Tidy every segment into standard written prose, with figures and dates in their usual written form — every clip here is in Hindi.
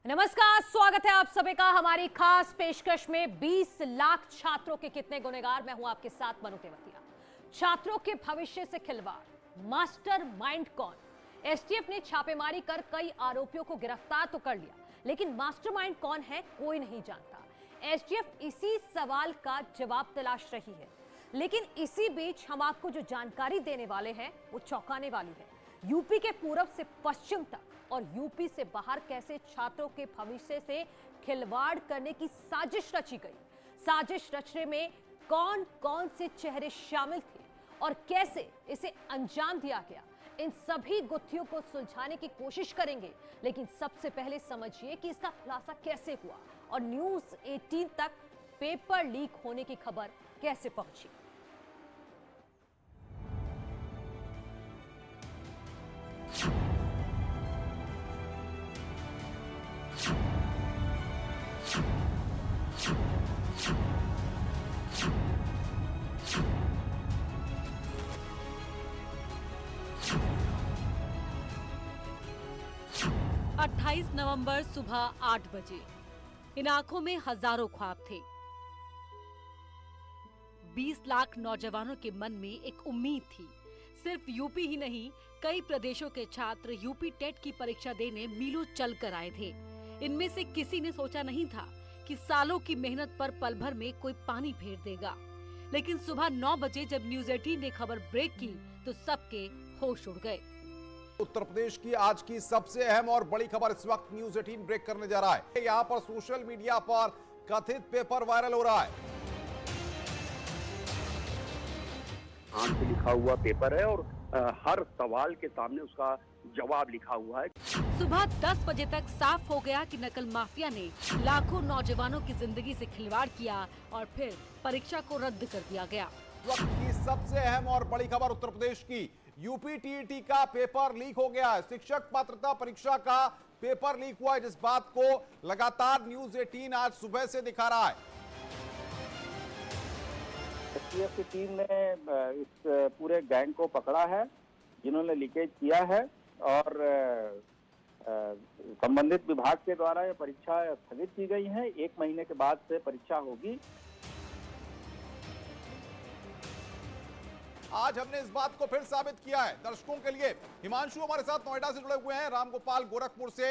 नमस्कार, स्वागत है आप सभी का हमारी खास पेशकश में। 20 लाख छात्रों के कितने गुनहगार। मैं हूं आपके साथ मनु तेवतिया। छात्रों के भविष्य से खिलवाड़, मास्टर माइंड कौन? एसटीएफ ने छापेमारी कर कई आरोपियों को गिरफ्तार तो कर लिया, लेकिन मास्टरमाइंड कौन है कोई नहीं जानता। एसटीएफ इसी सवाल का जवाब तलाश रही है, लेकिन इसी बीच हम आपको जो जानकारी देने वाले हैं वो चौंकाने वाली है। यूपी के पूरब से पश्चिम तक और यूपी से बाहर कैसे छात्रों के भविष्य से खिलवाड़ करने की साजिश रची गई। साजिश रचने में कौन कौन से चेहरे शामिल थे और कैसे इसे अंजाम दिया गया, इन सभी गुत्थियों को सुलझाने की कोशिश करेंगे। लेकिन सबसे पहले समझिए कि इसका खुलासा कैसे हुआ और न्यूज़ 18 तक पेपर लीक होने की खबर कैसे पहुंची। नवंबर सुबह 8 बजे इन आंखों में हजारों ख्वाब थे। 20 लाख नौजवानों के मन में एक उम्मीद थी। सिर्फ यूपी ही नहीं, कई प्रदेशों के छात्र यूपी टेट की परीक्षा देने मीलों चल कर आए थे। इनमें से किसी ने सोचा नहीं था कि सालों की मेहनत पर पल भर में कोई पानी फेर देगा। लेकिन सुबह 9 बजे जब न्यूज़ 18 ने खबर ब्रेक की तो सबके होश उड़ गए। उत्तर प्रदेश की आज की सबसे अहम और बड़ी खबर इस वक्त न्यूज़ 18 ब्रेक करने जा रहा है। यहां पर सोशल मीडिया पर कथित पेपर वायरल हो रहा है। हाथ से लिखा हुआ पेपर है और हर सवाल के सामने उसका जवाब लिखा हुआ है। सुबह 10 बजे तक साफ हो गया कि नकल माफिया ने लाखों नौजवानों की जिंदगी से खिलवाड़ किया और फिर परीक्षा को रद्द कर दिया गया। वक्त की सबसे अहम और बड़ी खबर उत्तर प्रदेश की, यूपी टीईटी का पेपर लीक हो गया है। शिक्षक पात्रता परीक्षा का पेपर लीक हुआ है, जिस बात को लगातार न्यूज़ 18 आज सुबह से दिखा रहा है। एसटीएफ की टीम ने इस पूरे गैंग को पकड़ा है जिन्होंने लीकेज किया है और संबंधित विभाग के द्वारा ये परीक्षा स्थगित की गई है। 1 महीने के बाद से परीक्षा होगी। आज हमने इस बात को फिर साबित किया है दर्शकों के लिए। हिमांशु हमारे साथ नोएडा से जुड़े हुए हैं, रामगोपाल गोरखपुर से।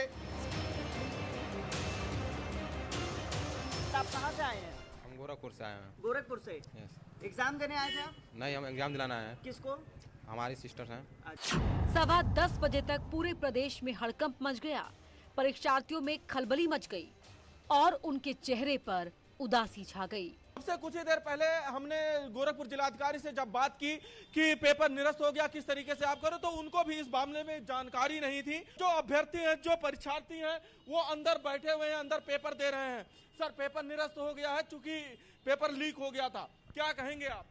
आप कहाँ से आए हैं? हम गोरखपुर से आए हैं। गोरखपुर से? एग्जाम देने आए थे आप? नहीं, हम एग्जाम दिलाना है। किसको? हमारी सिस्टर्स हैं। सवा 10 बजे तक पूरे प्रदेश में हड़कंप मच गया। परीक्षार्थियों में खलबली मच गई और उनके चेहरे पर उदासी छा गई। सबसे कुछ ही देर पहले हमने गोरखपुर जिलाधिकारी से जब बात की कि पेपर निरस्त हो गया, किस तरीके से आप करो, तो उनको भी इस मामले में जानकारी नहीं थी। जो अभ्यर्थी हैं, जो परीक्षार्थी हैं, वो अंदर बैठे हुए हैं, अंदर पेपर दे रहे हैं। सर, पेपर निरस्त हो गया है चूंकि पेपर लीक हो गया था, क्या कहेंगे आप?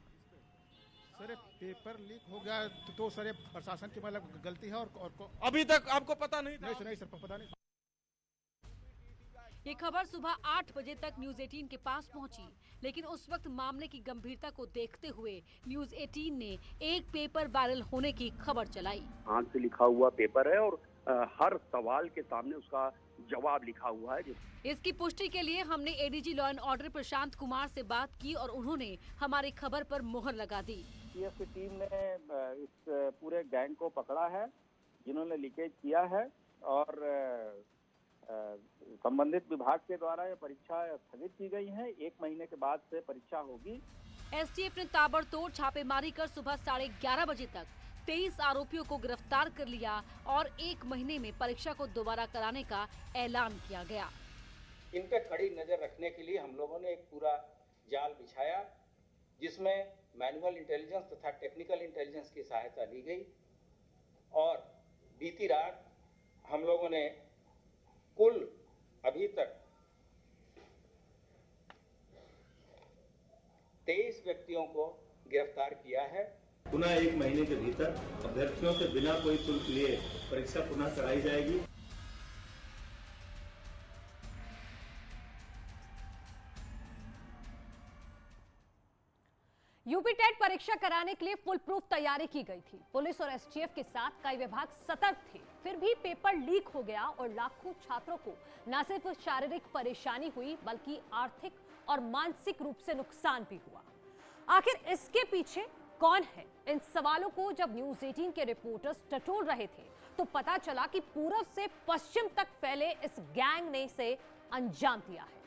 सर, पेपर लीक हो गया तो सर प्रशासन की मतलब गलती है और अभी तक आपको पता नहीं था? नहीं सर, पता नहीं। ये खबर सुबह 8 बजे तक न्यूज़ 18 के पास पहुंची, लेकिन उस वक्त मामले की गंभीरता को देखते हुए न्यूज़ 18 ने एक पेपर वायरल होने की खबर चलाई। हाथ से लिखा हुआ पेपर है और हर सवाल के सामने उसका जवाब लिखा हुआ है। इसकी पुष्टि के लिए हमने ADG law and order Prashant Kumar से बात की और उन्होंने हमारी खबर पर मोहर लगा दी। एसटीएफ की टीम ने इस पूरे गैंग को पकड़ा है जिन्होंने लीकेज किया है और संबंधित विभाग के द्वारा ये परीक्षा स्थगित की गई है। 1 महीने के बाद से परीक्षा होगी। एसटीएफ ने ताबड़तोड़ छापेमारी कर सुबह 11:30 बजे तक 23 आरोपियों को गिरफ्तार कर लिया और 1 महीने में परीक्षा को दोबारा कराने का ऐलान किया गया। इन पे कड़ी नजर रखने के लिए हम लोगों ने एक पूरा जाल बिछाया, जिसमें मैनुअल इंटेलिजेंस तथा टेक्निकल इंटेलिजेंस की सहायता ली गई और बीती रात हम लोगों ने कुल अभी तक 23 व्यक्तियों को गिरफ्तार किया है। पुनः 1 महीने के भीतर अभ्यर्थियों से बिना कोई शुल्क लिए परीक्षा पुनः कराई जाएगी। यूपी टेट परीक्षा कराने के लिए फुल प्रूफ तैयारी की गई थी। पुलिस और एसटीएफ के साथ कई विभाग सतर्क थे, फिर भी पेपर लीक हो गया और लाखों छात्रों को न सिर्फ शारीरिक परेशानी हुई बल्कि आर्थिक और मानसिक रूप से नुकसान भी हुआ। आखिर इसके पीछे कौन है? इन सवालों को जब न्यूज 18 के रिपोर्टर्स टटोल रहे थे तो पता चला कि पूर्व से पश्चिम तक फैले इस गैंग ने इसे अंजाम दिया है।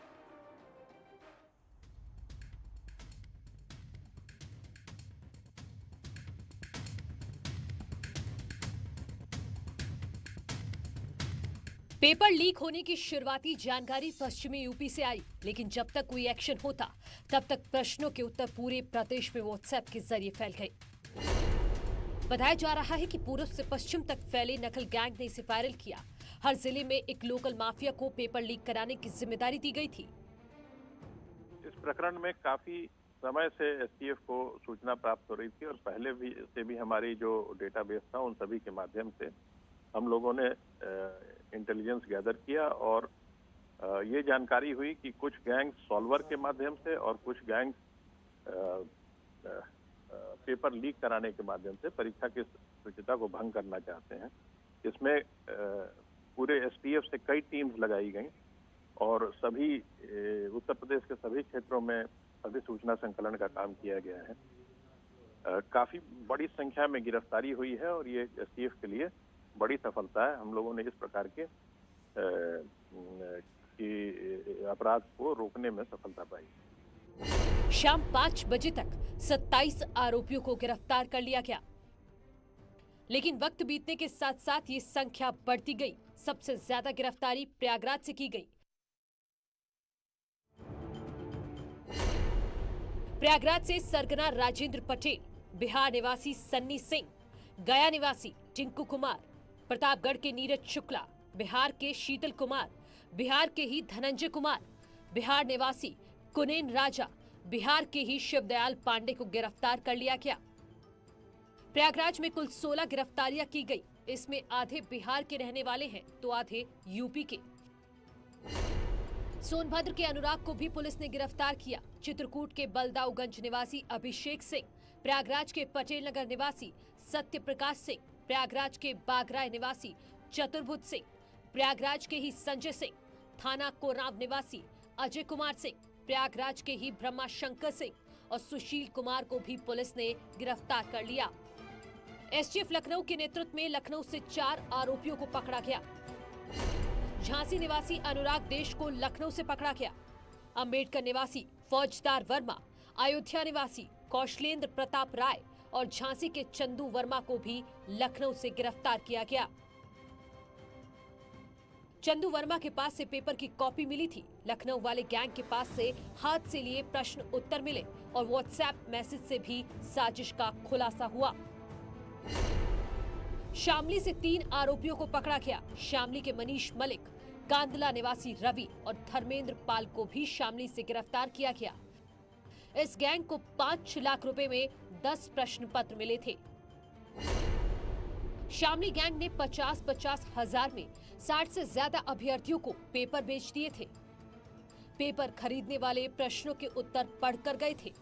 पेपर लीक होने की शुरुआती जानकारी पश्चिमी यूपी से आई, लेकिन जब तक कोई एक्शन होता तब तक प्रश्नों के उत्तर पूरे प्रदेश में व्हाट्सएप के जरिए फैल गए। बताया जा रहा है कि पूर्व से पश्चिम तक फैले नकल गैंग ने इसे वायरल किया। हर जिले में एक लोकल माफिया को पेपर लीक कराने की जिम्मेदारी दी गई थी। इस प्रकरण में काफी समय से एसटीएफ को सूचना प्राप्त हो रही थी और पहले भी हमारी जो डेटाबेस था उन सभी के माध्यम से हम लोगों ने इंटेलिजेंस गैदर किया और ये जानकारी हुई कि कुछ गैंग सॉल्वर के माध्यम से और कुछ गैंग पेपर लीक कराने के माध्यम से परीक्षा की शुचिता को भंग करना चाहते हैं। इसमें पूरे एसटीएफ से कई टीम्स लगाई गई और सभी उत्तर प्रदेश के सभी क्षेत्रों में सभी सूचना संकलन का काम किया गया है। काफी बड़ी संख्या में गिरफ्तारी हुई है और ये एसटीएफ के लिए बड़ी सफलता है। हम लोगों ने इस प्रकार के अपराध को रोकने में सफलता पाई। शाम 5 बजे तक 27 आरोपियों को गिरफ्तार कर लिया गया, लेकिन वक्त बीतने के साथ साथ ये संख्या बढ़ती गई। सबसे ज्यादा गिरफ्तारी प्रयागराज से की गई। प्रयागराज से सरगना राजेंद्र पटेल, बिहार निवासी सन्नी सिंह, गया निवासी टिंकू कुमार, प्रतापगढ़ के नीरज शुक्ला, बिहार के शीतल कुमार, बिहार के ही धनंजय कुमार, बिहार निवासी कुनेन राजा, बिहार के ही शिवदयाल पांडे को गिरफ्तार कर लिया गया। प्रयागराज में कुल 16 गिरफ्तारियां की गई। इसमें आधे बिहार के रहने वाले हैं तो आधे यूपी के। सोनभद्र के अनुराग को भी पुलिस ने गिरफ्तार किया। चित्रकूट के बलदाऊगंज निवासी अभिषेक सिंह, प्रयागराज के पटेल नगर निवासी सत्य प्रकाश सिंह, प्रयागराज के बागराय निवासी चतुर्भुज सिंह, प्रयागराज के ही संजय सिंह, थाना कोराव निवासी अजय कुमार सिंह, प्रयागराज के ही ब्रह्मा शंकर सिंह और सुशील कुमार को भी पुलिस ने गिरफ्तार कर लिया। एसटीएफ लखनऊ के नेतृत्व में लखनऊ से 4 आरोपियों को पकड़ा गया। झांसी निवासी अनुराग देश को लखनऊ से पकड़ा गया। अंबेडकर निवासी फौजदार वर्मा, अयोध्या निवासी कौशलेंद्र प्रताप राय और झांसी के चंदू वर्मा को भी लखनऊ से गिरफ्तार किया गया। चंदू वर्मा के पास से पेपर की कॉपी मिली थी। लखनऊ वाले गैंग के पास से हाथ से लिए प्रश्न उत्तर मिले और व्हाट्सएप मैसेज से भी साजिश का खुलासा हुआ। शामली से 3 आरोपियों को पकड़ा गया। शामली के मनीष मलिक, कांदला निवासी रवि और धर्मेंद्र पाल को भी शामली से गिरफ्तार किया गया। इस गैंग को 5 लाख रुपए में 10 प्रश्न पत्र मिले थे। शामली गैंग ने 50-50 हजार में 60 से ज्यादा अभ्यर्थियों को पेपर बेच दिए थे। पेपर खरीदने वाले प्रश्नों के उत्तर पढ़कर गए थे।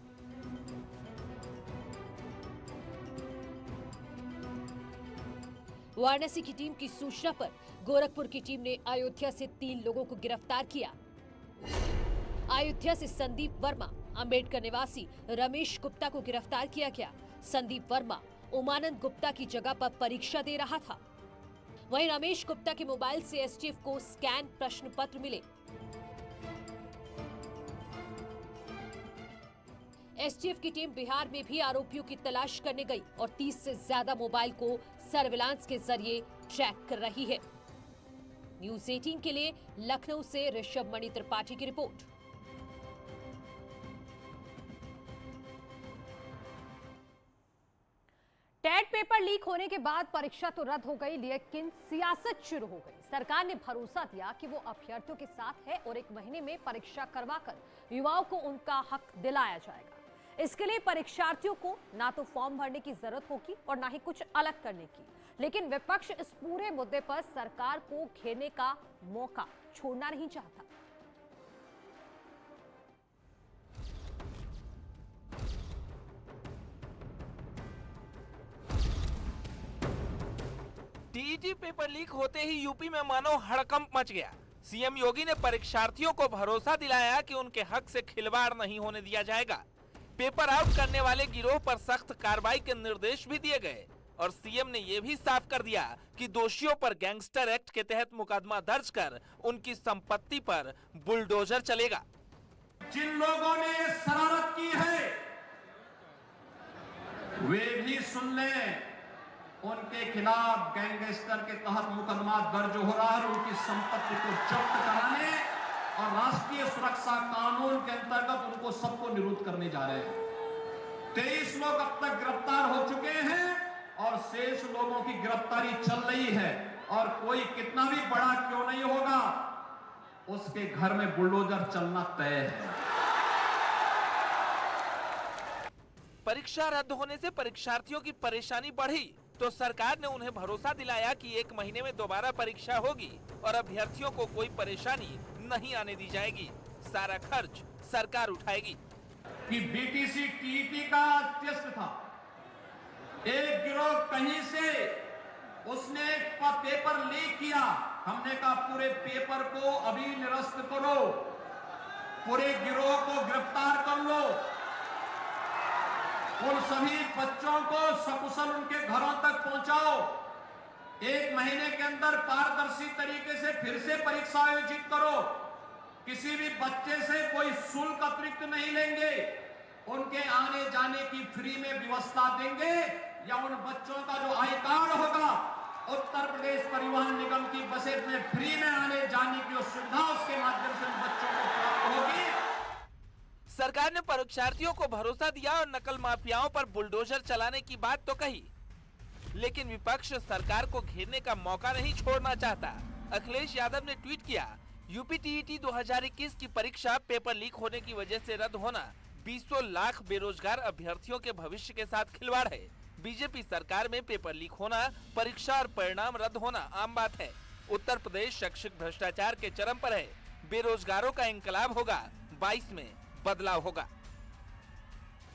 वाराणसी की टीम की सूचना पर गोरखपुर की टीम ने अयोध्या से 3 लोगों को गिरफ्तार किया। अयोध्या से संदीप वर्मा, अंबेडकर निवासी रमेश गुप्ता को गिरफ्तार किया गया। संदीप वर्मा उमानंद गुप्ता की जगह पर परीक्षा दे रहा था। वहीं रमेश गुप्ता के मोबाइल से एसटीएफ को स्कैन प्रश्न पत्र मिले। एसटीएफ की टीम बिहार में भी आरोपियों की तलाश करने गई और 30 से ज्यादा मोबाइल को सर्विलांस के जरिए ट्रैक कर रही है। न्यूज 18 के लिए लखनऊ से ऋषभ मणि त्रिपाठी की रिपोर्ट। टेट पेपर लीक होने के बाद परीक्षा तो रद्द हो गई, लेकिन सियासत शुरू हो गई। सरकार ने भरोसा दिया कि वो अभ्यर्थियों के साथ है और 1 महीने में परीक्षा करवाकर युवाओं को उनका हक दिलाया जाएगा। इसके लिए परीक्षार्थियों को ना तो फॉर्म भरने की जरूरत होगी और ना ही कुछ अलग करने की। लेकिन विपक्ष इस पूरे मुद्दे पर सरकार को घेरने का मौका छोड़ना नहीं चाहता। टीईटी पेपर लीक होते ही यूपी में मानो हड़कंप मच गया। सीएम योगी ने परीक्षार्थियों को भरोसा दिलाया कि उनके हक से खिलवाड़ नहीं होने दिया जाएगा। पेपर आउट करने वाले गिरोह पर सख्त कार्रवाई के निर्देश भी दिए गए और सीएम ने यह भी साफ कर दिया कि दोषियों पर गैंगस्टर एक्ट के तहत मुकदमा दर्ज कर उनकी संपत्ति पर बुलडोजर चलेगा। जिन लोगों ने ये शरारत की है वे भी सुन लें, उनके खिलाफ गैंगस्टर के तहत मुकदमा दर्ज हो रहा है। उनकी संपत्ति को जब्त कराने और राष्ट्रीय सुरक्षा कानून के अंतर्गत उनको सबको निरुद्ध करने जा रहे हैं। 23 लोग अब तक गिरफ्तार हो चुके हैं और शेष लोगों की गिरफ्तारी चल रही है और कोई कितना भी बड़ा क्यों नहीं होगा, उसके घर में बुलडोजर चलना तय है। परीक्षा रद्द होने से परीक्षार्थियों की परेशानी बढ़ी तो सरकार ने उन्हें भरोसा दिलाया कि 1 महीने में दोबारा परीक्षा होगी और अभ्यर्थियों को कोई परेशानी नहीं आने दी जाएगी। सारा खर्च सरकार उठाएगी। कि बीटीसी टीईटी का टेस्ट था, एक गिरोह कहीं से उसने पेपर लीक किया। हमने कहा पूरे पेपर को अभी निरस्त करो, पूरे गिरोह को गिरफ्तार कर लो, उन सभी बच्चों को सकुशल उनके घरों तक पहुंचाओ। 1 महीने के अंदर पारदर्शी तरीके से फिर से परीक्षा आयोजित करो। किसी भी बच्चे से कोई शुल्क अतिरिक्त नहीं लेंगे, उनके आने जाने की फ्री में व्यवस्था देंगे या उन बच्चों का जो आई कार्ड होगा उत्तर प्रदेश परिवहन निगम की बसें में फ्री में आने जाने की सुविधा उसके माध्यम से उन बच्चों को प्राप्त होगी। सरकार ने परीक्षार्थियों को भरोसा दिया और नकल माफियाओं पर बुलडोजर चलाने की बात तो कही, लेकिन विपक्ष सरकार को घेरने का मौका नहीं छोड़ना चाहता। अखिलेश यादव ने ट्वीट किया, यूपी टीईटी 2021 की परीक्षा पेपर लीक होने की वजह से रद्द होना 200 लाख बेरोजगार अभ्यर्थियों के भविष्य के साथ खिलवाड़ है। बीजेपी सरकार में पेपर लीक होना, परीक्षा और परिणाम रद्द होना आम बात है। उत्तर प्रदेश शैक्षिक भ्रष्टाचार के चरम पर है। बेरोजगारों का इंकलाब होगा, 22 में बदलाव होगा।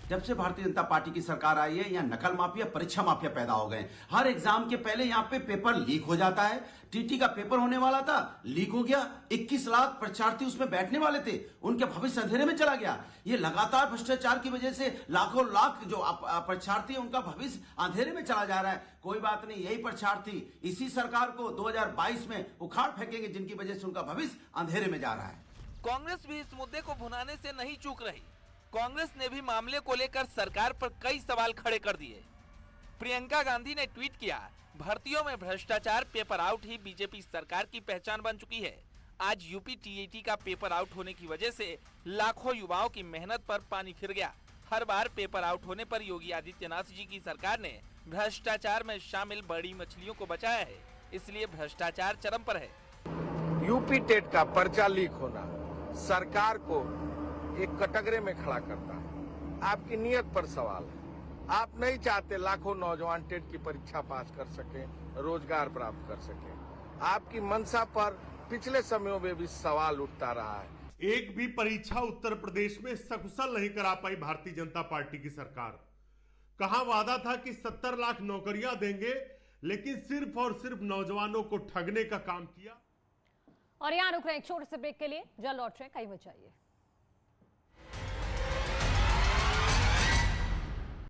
जब से भारतीय जनता पार्टी की सरकार आई है, यहाँ नकल माफिया, परीक्षा माफिया पैदा हो गए। हर एग्जाम के पहले यहाँ पे पेपर लीक हो जाता है। टीटी का पेपर होने वाला था, लीक हो गया। 21 लाख परीक्षार्थी उसमें बैठने वाले थे, उनके भविष्य अंधेरे में चला गया। ये लगातार भ्रष्टाचार की वजह से लाखों लाख जो परीक्षार्थी है उनका भविष्य अंधेरे में चला जा रहा है। कोई बात नहीं, यही परीक्षार्थी इसी सरकार को 2022 में उखाड़ फेंकेंगे, जिनकी वजह से उनका भविष्य अंधेरे में जा रहा है। कांग्रेस भी इस मुद्दे को भुनाने से नहीं चूक रही। कांग्रेस ने भी मामले को लेकर सरकार पर कई सवाल खड़े कर दिए। प्रियंका गांधी ने ट्वीट किया, भर्तियों में भ्रष्टाचार, पेपर आउट ही बीजेपी सरकार की पहचान बन चुकी है। आज यूपी टीईटी का पेपर आउट होने की वजह से लाखों युवाओं की मेहनत पर पानी फिर गया। हर बार पेपर आउट होने पर योगी आदित्यनाथ जी की सरकार ने भ्रष्टाचार में शामिल बड़ी मछलियों को बचाया है, इसलिए भ्रष्टाचार चरम पर है। यूपी टेट का पर्चा लीक होना सरकार को एक कटघरे में खड़ा करता है। आपकी नीयत पर सवाल है। आप नहीं चाहते लाखों नौजवान टेट की परीक्षा पास कर सकें, रोजगार प्राप्त कर सकें। आपकी मंशा पर पिछले समयों में भी सवाल उठता रहा है। एक भी परीक्षा उत्तर प्रदेश में सकुशल नहीं करा पाई भारतीय जनता पार्टी की सरकार। कहां वादा था कि 70 लाख नौकरियां देंगे, लेकिन सिर्फ और सिर्फ नौजवानों को ठगने का काम किया। और यहाँ रुक रहे हैं एक छोटे से ब्रेक के लिए, जल्द लौट रहे हैं, कहीं मत जाइए।